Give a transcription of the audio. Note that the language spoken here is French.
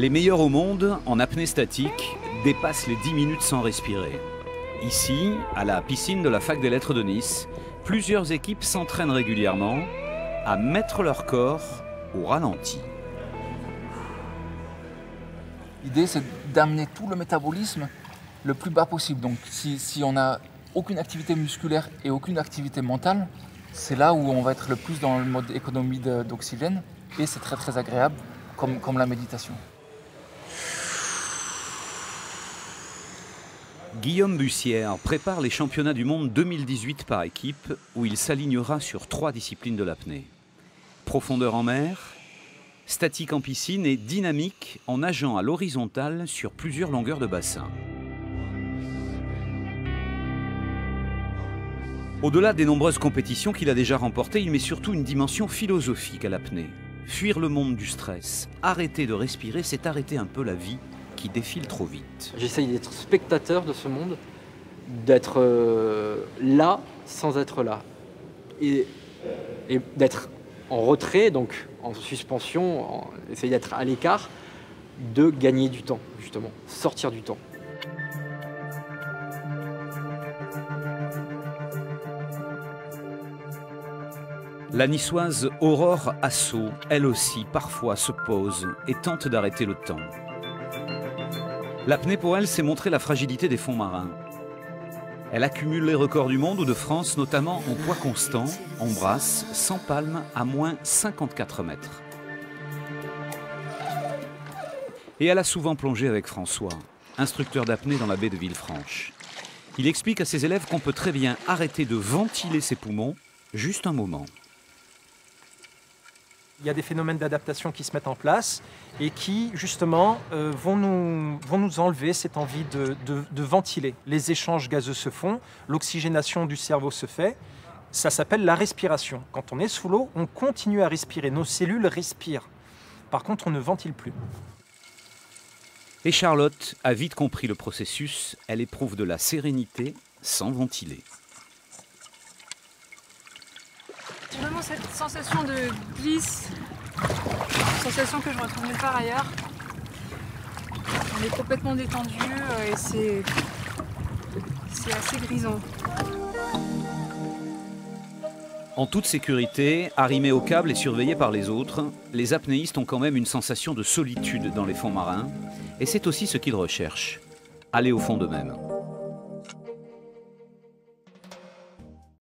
Les meilleurs au monde en apnée statique dépassent les 10 minutes sans respirer. Ici, à la piscine de la Fac des Lettres de Nice, plusieurs équipes s'entraînent régulièrement à mettre leur corps au ralenti. L'idée, c'est d'amener tout le métabolisme le plus bas possible. Donc si on n'a aucune activité musculaire et aucune activité mentale, c'est là où on va être le plus dans le mode économie d'oxygène et c'est très très agréable comme la méditation. Guillaume Bussière prépare les championnats du monde 2018 par équipe où il s'alignera sur 3 disciplines de l'apnée. Profondeur en mer, statique en piscine et dynamique en nageant à l'horizontale sur plusieurs longueurs de bassin. Au-delà des nombreuses compétitions qu'il a déjà remportées, il met surtout une dimension philosophique à l'apnée. Fuir le monde du stress, arrêter de respirer, c'est arrêter un peu la vie qui défile trop vite. J'essaye d'être spectateur de ce monde, d'être là sans être là. Et d'être en retrait, donc en suspension, essayer d'être à l'écart, de gagner du temps, justement, sortir du temps. La niçoise Aurore Assau, elle aussi, parfois se pose et tente d'arrêter le temps. L'apnée pour elle, c'est montrer la fragilité des fonds marins. Elle accumule les records du monde ou de France, notamment en poids constant, en brasse, sans palme, à moins 54 mètres. Et elle a souvent plongé avec François, instructeur d'apnée dans la baie de Villefranche. Il explique à ses élèves qu'on peut très bien arrêter de ventiler ses poumons, juste un moment. Il y a des phénomènes d'adaptation qui se mettent en place et qui, justement, vont nous enlever cette envie de ventiler. Les échanges gazeux se font, l'oxygénation du cerveau se fait. Ça s'appelle la respiration. Quand on est sous l'eau, on continue à respirer. Nos cellules respirent. Par contre, on ne ventile plus. Et Charlotte a vite compris le processus. Elle éprouve de la sérénité sans ventiler. Vraiment cette sensation de glisse, sensation que je retrouve nulle part ailleurs. On est complètement détendu et c'est assez grisant. En toute sécurité, arrimés au câble et surveillés par les autres, les apnéistes ont quand même une sensation de solitude dans les fonds marins. Et c'est aussi ce qu'ils recherchent, aller au fond d'eux-mêmes.